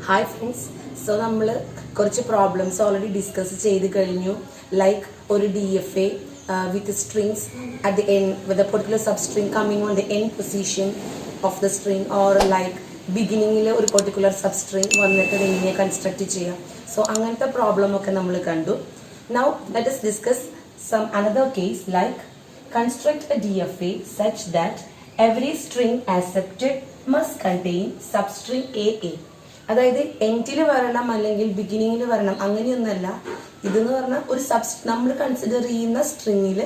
Hi friends, so നമ്മൾ കുറച്ച് problems already discuss ചെയ്ത് കഴിഞ്ഞു. ലൈക്ക് ഒരു DFA with strings at the end with a particular substring coming on the end position of the string, or like ബിഗിനിങ്ങിൽ ഒരു particular substring വന്നിട്ട് എങ്ങനെ construct ചെയ്യാം. So അങ്ങനത്തെ പ്രോബ്ലം ഒക്കെ നമ്മൾ കണ്ടു. Now let us discuss some another case like construct a DFA such that every string accepted must contain substring AA. അതായത് എൻഡിൽ വരണം അല്ലെങ്കിൽ ബിഗിനിങ്ങിൽ വരണം അങ്ങനെയൊന്നല്ല. ഇതെന്ന് പറഞ്ഞാൽ ഒരു നമ്മൾ കൺസിഡർ ചെയ്യുന്ന സ്ട്രിങ്ങിൽ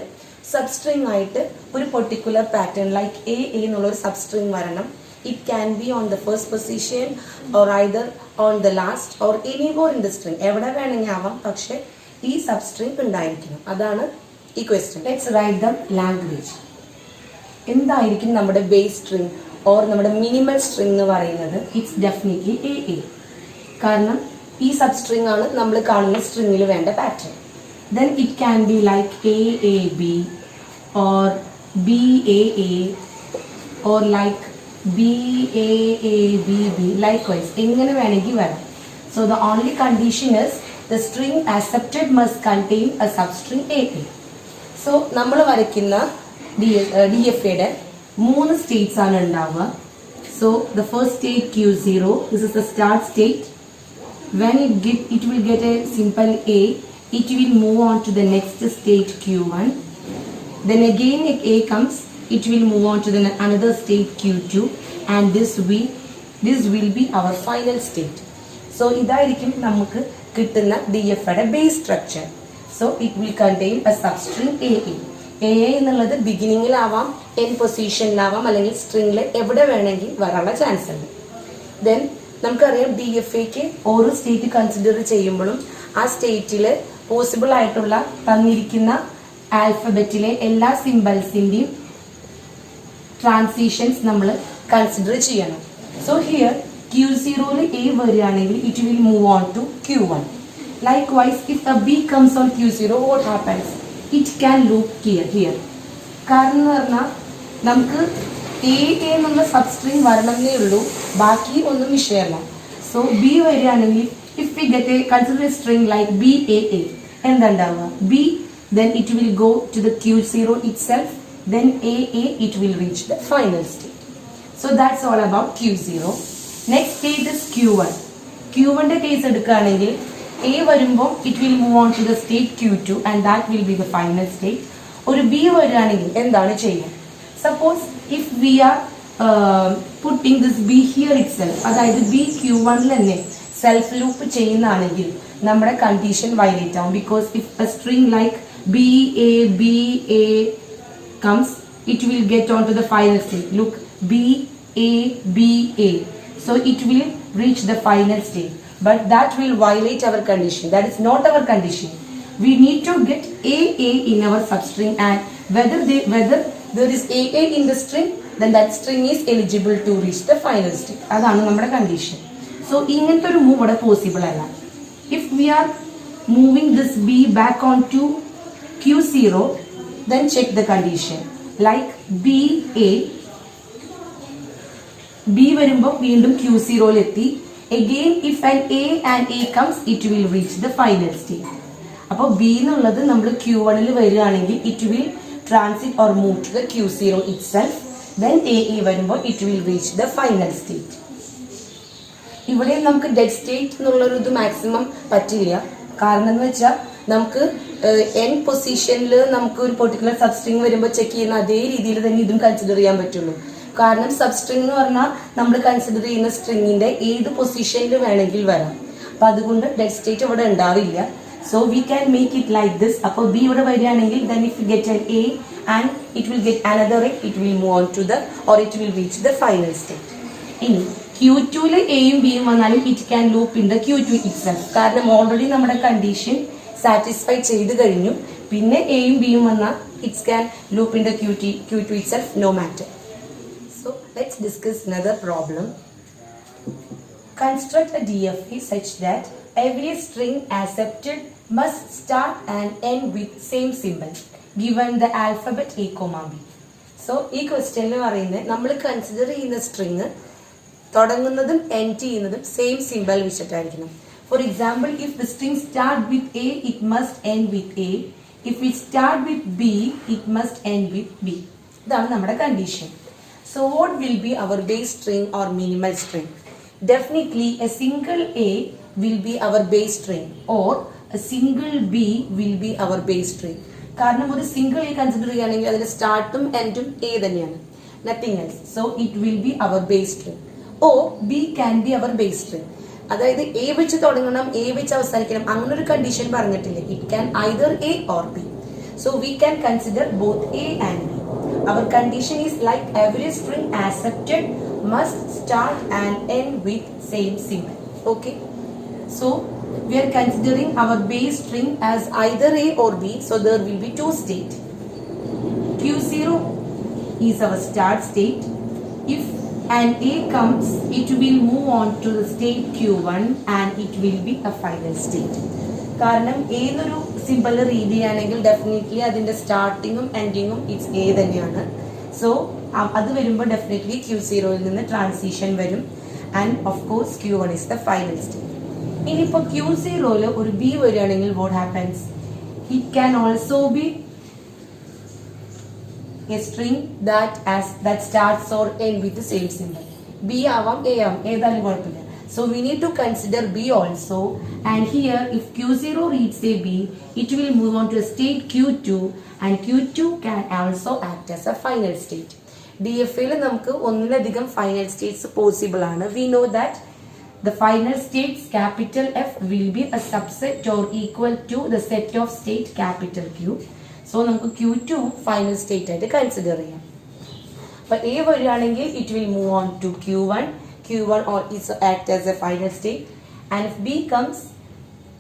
സബ്സ്ട്രിങ് ആയിട്ട് ഒരു പെർട്ടിക്കുലർ പാറ്റേൺ ലൈക്ക് എ എന്നുള്ള ഒരു സബ്സ്ട്രിങ് വരണം. It can be on the first position or either on the last or anywhere in the string, എവിടെ വേണമെങ്കിൽ ആവാം, പക്ഷെ ഈ സബ്സ്ട്രിങ് ഉണ്ടായിരിക്കണം. അതാണ് ഈ question. Let's write the language. എന്തായിരിക്കും നമ്മുടെ ബേസ് സ്ട്രിങ് ഓർ നമ്മുടെ മിനിമൽ സ്ട്രിങ് എന്ന് പറയുന്നത്? It's definitely a. കാരണം ഈ സബ്സ്ട്രിങ് ആണ് നമ്മൾ കാണുന്ന സ്ട്രിങ്ങിൽ വേണ്ട pattern. Then it can be like AAB or BAA or like BAABB, likewise എങ്ങനെ വേണമെങ്കിൽ വരാം. So the only condition is the string accepted must contain a substring AA. So നമ്മൾ വരയ്ക്കുന്ന DFAയുടെ 3 സ്റ്റേറ്റ്സ് ആണ് ഉണ്ടാവുക. So the first state Q0, this is the start state. When it will get a simple A, it will move on to the next state Q1. Then again if A comes, it will move on to the another state Q2, and this will be our final state. So ഇതായിരിക്കും നമുക്ക് കിട്ടുന്ന DFAയുടെ base structure. So it will contain a substring AA. AA എന്നുള്ളത് ബിഗിനിങ്ങിലാവാം, N പൊസിഷനിലാവാം, അല്ലെങ്കിൽ സ്ട്രിങ്ങിൽ എവിടെ വേണമെങ്കിൽ വരാനുള്ള chance ഉണ്ട്. ദെൻ നമുക്കറിയാം DFAക്ക് ഓരോ സ്റ്റേറ്റ് കൺസിഡർ ചെയ്യുമ്പോഴും ആ സ്റ്റേറ്റിൽ പോസിബിൾ ആയിട്ടുള്ള തന്നിരിക്കുന്ന ആൽഫബറ്റിലെ എല്ലാ സിംബൽസിൻ്റെയും ട്രാൻസിഷൻസ് നമ്മൾ കൺസിഡർ ചെയ്യണം. സോ ഹിയർ Q0യിൽ A വരികയാണെങ്കിൽ it will move on to Q1. Likewise, if a B comes on Q0, what happens? It can loop here. കാരണം എന്ന് പറഞ്ഞാൽ നമുക്ക് A എന്നുള്ള സബ്സ്ട്രിങ് വരണമെന്നേ ഉള്ളൂ, ബാക്കി ഒന്നും വിഷയമല്ല. സോ B വരികയാണെങ്കിൽ if we get A consider A string like BAA, എന്താ ഉണ്ടാവുക? B, then it will go to the Q0 itself, then AA, it will reach the final state. So that's all about Q0. Next state is Q1. Q1ന്റെ case എടുക്കുകയാണെങ്കിൽ A വരുമ്പോൾ it will move on to the state Q2, and that will be the final state. ഒരു B വരികയാണെങ്കിൽ എന്താണ് ചെയ്യുക? Suppose if we are putting this B here itself, അതായത് B Q1ൽ തന്നെ self loop ചെയ്യുന്നതാണെങ്കിൽ നമ്മുടെ കണ്ടീഷൻ വയലേറ്റ് ആവും. Because if A string like BABA comes, it will get on to the final state. Look, BABA. So it will reach the final state. But that will violate our condition. That is not our condition. We need to get AA in our substring, and whether there is AA in the string, then that string is eligible to reach the final state. അതാണ് നമ്മുടെ condition. So ഇങ്ങനത്തെ ഒരു move ഇവിടെ possible അല്ല. If we are moving this B back on to Q0, then check the condition. Like B വരുമ്പോൾ വീണ്ടും Q0 എത്തി. Again, if an A and A comes, it will reach the final state. അപ്പോൾ B എന്നുള്ളത് നമ്മൾ Q1ൽ വരികയാണെങ്കിൽ it will transit or move to the Q0 itself. Then AA വരുമ്പോൾ it will reach the final state. ഇവിടെ നമുക്ക് dead state എന്നുള്ളൊരു ഇത് maximum പറ്റില്ല. കാരണം എന്ന് വെച്ചാൽ നമുക്ക് എൻ പൊസിഷനിൽ നമുക്ക് ഒരു പെർട്ടിക്കുലർ സബ്സ്ട്രിങ് വരുമ്പോൾ ചെക്ക് ചെയ്യുന്ന അതേ രീതിയിൽ തന്നെ ഇതും കൺസിഡർ ചെയ്യാൻ പറ്റുള്ളൂ. കാരണം സബ്സ്ട്രിങ് എന്ന് പറഞ്ഞാൽ നമ്മൾ കൺസിഡർ ചെയ്യുന്ന സ്ട്രിങ്ങിന്റെ ഏത് പൊസിഷനിൽ വേണമെങ്കിൽ വരാം. അപ്പൊ അതുകൊണ്ട് ഡെഡ് സ്റ്റേറ്റ് ഇവിടെ ഉണ്ടാവില്ല. So we can make it like this. അപ്പോൾ B ഇവിടെ വരികയാണെങ്കിൽ then if you get an A and it will get another A, it will move on to the or it will reach the final state. ഇനി Q2ൽ Aയും Bയും വന്നാലും it can loop in the Q2 itself. കാരണം already നമ്മുടെ condition satisfy ചെയ്ത് കഴിഞ്ഞു. പിന്നെ Aയും Bയും വന്നാൽ it can loop in the Q2 itself, no matter. So let's discuss another problem. Construct a DFA such that every string accepted must start and end with same symbol given the alphabet A, B. So ഈ ക്വസ്റ്റ്യനിൽ പറയുന്നത് നമ്മൾ consider ചെയ്യുന്ന string തുടങ്ങുന്നതും end ചെയ്യുന്നതും same symbol വെച്ചിട്ടായിരിക്കണം. For example, if the string start with a it must end with a. If it start with b it must end with b. ഇതാണ് നമ്മുടെ condition. So what will be our base string or minimal string? Definitely a single A will be our base string or a single B will be our base string. കാരണം ഒരു single A consider ചെയ്യുകയാണെങ്കിൽ അതിന്റെ സ്റ്റാർട്ടും എൻഡും A തന്നെയാണ്, nothing else. So it will be our base string. Or B can be our base string. അതായത് A വെച്ച് തുടങ്ങണം, എ വെച്ച് അവസാനിക്കണം, അങ്ങനെ ഒരു കണ്ടീഷൻ പറഞ്ഞിട്ടില്ല. It can either A or B. So we can consider both A and B. Our condition is like every string accepted must start and end with same symbol. Okay. So we are considering our base string as either A or B. So there will be two states. Q0 is our start state. If an A comes, it will move on to the state Q1 and it will be a final state. കാരണം ഏതൊരു simple read ചെയ്യുകയാണെങ്കിൽ definitely അതിന്റെ സ്റ്റാർട്ടിങ്ങും എൻഡിങ്ങും it's A തന്നെയാണ്. So അത് വരുമ്പോൾ definitely Q0യിൽ നിന്ന് transition വരും and of course Q1 is the final state. ഇനിയിപ്പോൾ Q0യിൽ ഒരു ബി വരികയാണെങ്കിൽ what happens? It can also be A string that starts or end with the same symbol. B ആവാം, A ആവാം, ഏതായാലും കുഴപ്പമില്ല. So we need to consider B also, and here if Q0 reads a B, it will move on to a state Q2 and Q2 can also act as a final state. DFA'il നമുക്ക് ഒന്നിലധികം final states possible ആണ്. We know that the final states capital F will be a subset or equal to the set of state capital Q. So നമുക്ക് Q2 final state ആയിട്ട് consider ചെയ്യാം. അപ്പോൾ A വരികയാണെങ്കിൽ it will move on to Q1 or is act as a final state, and if B comes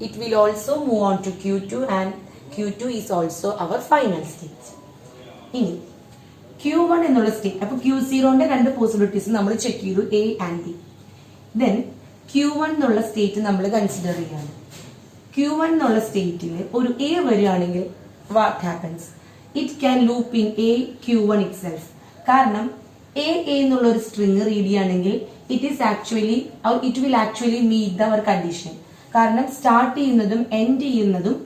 it will also move on to Q2 and Q2 is also our final state. ഇനി Q1 എന്നുള്ള state, അപ്പോൾ Q0ന്റെ രണ്ട് possibilities നമ്മൾ check ചെയ്തു, A and B. Then Q1 എന്നുള്ള state നമ്മൾ consider ചെയ്യാണ്. Q1 എന്നുള്ള സ്റ്റേറ്റിൽ ഒരു A വരികയാണെങ്കിൽ what happens? It can loop in A Q1 itself. കാരണം A എന്നുള്ള ഒരു സ്ട്രിങ് റീഡ് ചെയ്യുകയാണെങ്കിൽ it will actually meet our condition. കാരണം സ്റ്റാർട്ട് ചെയ്യുന്നതും എൻഡ് ചെയ്യുന്നതും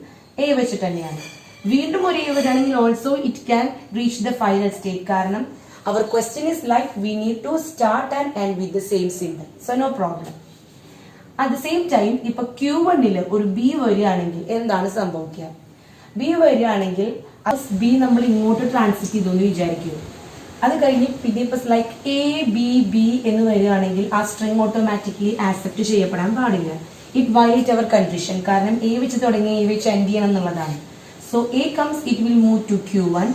എ വെച്ചിട്ട് തന്നെയാണ്. വീണ്ടും ഒരു എ വരികയാണെങ്കിൽ also it can reach the final state. കാരണം our question is like we need to start and end with the same symbol. So no problem. At the same time ഇപ്പൊ Q1 ഒരു B വരികയാണെങ്കിൽ എന്താണ് സംഭവിക്കുക? B വരികയാണെങ്കിൽ B നമ്മൾ ഇങ്ങോട്ട് transit ചെയ്തു എന്ന് വിചാരിക്കുക. അത് കഴിഞ്ഞ് പിന്നെ ഇപ്പൊ ലൈക്ക് എ ബി ബി എന്ന് വരികയാണെങ്കിൽ ആ സ്ട്രിംഗ് ഓട്ടോമാറ്റിക്കലി ആക്സെപ്റ്റ് ചെയ്യപ്പെടാൻ പാടില്ല. It violate our condition. കാരണം എ വെച്ച് തുടങ്ങി എ വെച്ച് എൻഡ് ചെയ്യണം എന്നുള്ളതാണ്. So a comes it will move to Q1,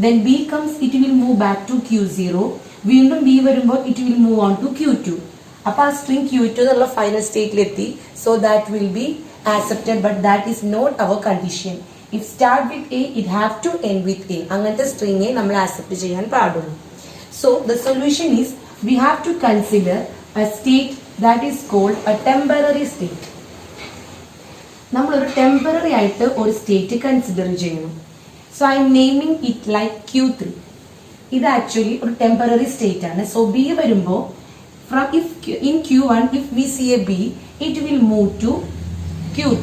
then b comes it will move back to Q0, വീണ്ടും ബി വരുമ്പോൾ it will move on to Q2. അപ്പൊ ആ സ്ട്രിംഗ് Q2 എന്നുള്ള ഫൈനൽ സ്റ്റേറ്റിലെത്തി. So that will be accepted, but that is not our condition. If start with A, it have to end with A. അങ്ങനത്തെ സ്ട്രിംഗെ നമ്മൾ accept ചെയ്യാൻ പാടുള്ളൂ. So the solution is we have to consider a state that is called a temporary state. നമ്മൾ ഒരു temporary ആയിട്ട് ഒരു state consider ചെയ്യണം. So I M naming it like Q3. ഇത് ആക്ച്വലി ഒരു ടെമ്പററി സ്റ്റേറ്റ് ആണ്. സോ ബി വരുമ്പോൾ from in Q1 if we see a B, it will move to Q3.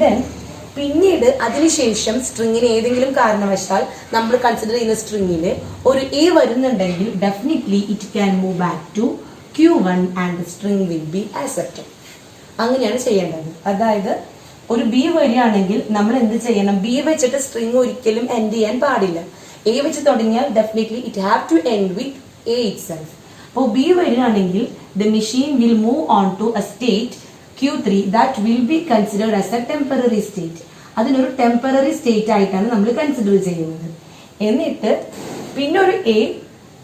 Then പിന്നീട് അതിനുശേഷം സ്ട്രിങ്ങിന് ഏതെങ്കിലും കാരണവശാൽ നമ്മൾ കൺസിഡർ ചെയ്യുന്ന സ്ട്രിങ്ങിൽ ഒരു എ വരുന്നുണ്ടെങ്കിൽ definitely it can move back to Q1 and the string will be accepted. അങ്ങനെയാണ് ചെയ്യേണ്ടത്. അതായത് ഒരു ബി വരികയാണെങ്കിൽ നമ്മൾ എന്ത് ചെയ്യണം? ബി വെച്ചിട്ട് സ്ട്രിങ് ഒരിക്കലും എൻഡ് ചെയ്യാൻ പാടില്ല. എ വെച്ച് തുടങ്ങിയാൽ definitely it have to end with A itself. അപ്പോൾ ബി വരികയാണെങ്കിൽ the machine will move on to a state Q3 that will be considered as a temporary state. അതിനൊരു ടെമ്പററി സ്റ്റേറ്റ് ആയിട്ടാണ് നമ്മൾ കൺസിഡർ ചെയ്യുന്നത്. എന്നിട്ട് പിന്നെ ഒരു എ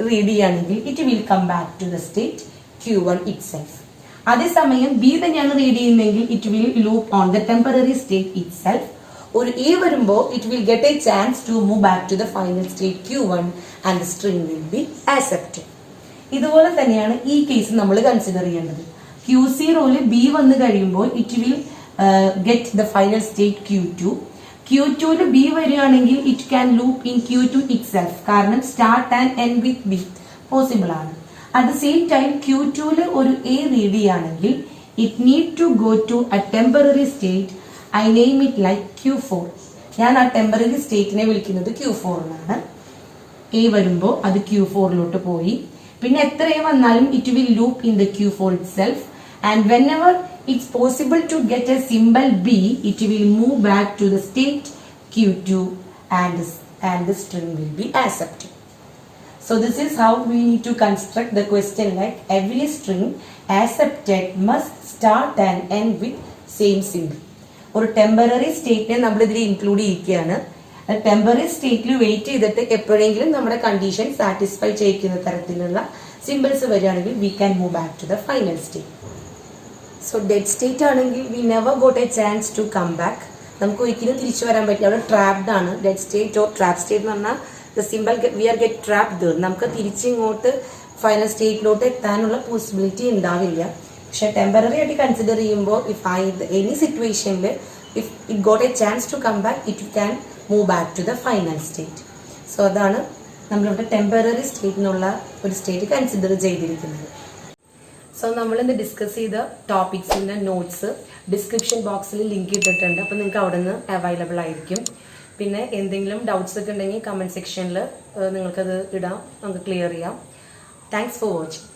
റീഡ് ചെയ്യുകയാണെങ്കിൽ it will come back to the state Q1 itself. അതേസമയം B തന്നെയാണ് റീഡ് ചെയ്യുന്നതെങ്കിൽ it will loop on the temporary state itself. ഒരു എ വരുമ്പോൾ it will get a chance to move back to the final state Q1 and the string will be accepted. ഇതുപോലെ തന്നെയാണ് ഈ case നമ്മൾ consider ചെയ്യേണ്ടത്. Q0 b വന്നു കഴിയുമ്പോൾ it will get the final state Q2. Q2 b വരികയാണെങ്കിൽ it can loop in Q2 itself. കാരണം start and end with b possible ആണ്. At the same time Q2 ഒരു എ റീഡ് ചെയ്യുകയാണെങ്കിൽ it need to go to a temporary state. I name it like Q4. ഞാൻ ആ temporary സ്റ്റേറ്റിനെ വിളിക്കുന്നത് Q4 എന്നാണ്. A വരുമ്പോൾ അത് Q4 പോയി. പിന്നെ എത്ര എ വന്നാലും it will loop in the Q4 itself. And whenever it's possible to get a symbol B, it will move back to the state Q2 and the string will be accepted. So this is how we need to construct the question, like every string accepted must start and end with same symbol. ഒരു temporary സ്റ്റേറ്റിനെ നമ്മൾ ഇതിൽ include ചെയ്യിക്കുകയാണ്. Temporary സ്റ്റേറ്റിൽ wait ചെയ്തിട്ട് എപ്പോഴെങ്കിലും നമ്മുടെ condition satisfy ചെയ്യിക്കുന്ന തരത്തിലുള്ള സിമ്പിൾസ് വരികയാണെങ്കിൽ we can move back to the final state. So dead state ആണെങ്കിൽ we never got a chance to come back. നമുക്ക് ഒരിക്കലും തിരിച്ചു വരാൻ പറ്റില്ല, അവിടെ ട്രാപ്ഡ് ആണ്. Dead state or trap state എന്ന് പറഞ്ഞാൽ the symbol we are get trapped. നമുക്ക് തിരിച്ചിങ്ങോട്ട് ഫൈനൽ സ്റ്റേറ്റിലോട്ട് എത്താനുള്ള പോസിബിലിറ്റി ഉണ്ടാവില്ല. പക്ഷെ ടെമ്പററി ആയിട്ട് കൺസിഡർ ചെയ്യുമ്പോൾ എനി സിറ്റുവേഷനിൽ if it got a chance to come back it can move back to the final state. So അതാണ് നമ്മളിവിടെ ടെമ്പററി സ്റ്റേറ്റിനുള്ള ഒരു സ്റ്റേറ്റ് കൺസിഡർ ചെയ്തിരിക്കുന്നത്. സോ നമ്മളിന്ന് ഡിസ്കസ് ചെയ്ത ടോപ്പിക്സിൻ്റെ നോട്ട്സ് ഡിസ്ക്രിപ്ഷൻ ബോക്സിൽ ലിങ്ക് ഇട്ടിട്ടുണ്ട്. അപ്പോൾ നിങ്ങൾക്ക് അവിടെ നിന്ന് അവൈലബിൾ ആയിരിക്കും. പിന്നെ എന്തെങ്കിലും ഡൗട്ട്സ് ഒക്കെ ഉണ്ടെങ്കിൽ കമൻറ്റ് സെക്ഷനിൽ നിങ്ങൾക്കത് ഇടാം, നമുക്ക് ക്ലിയർ ചെയ്യാം. Thanks for watching.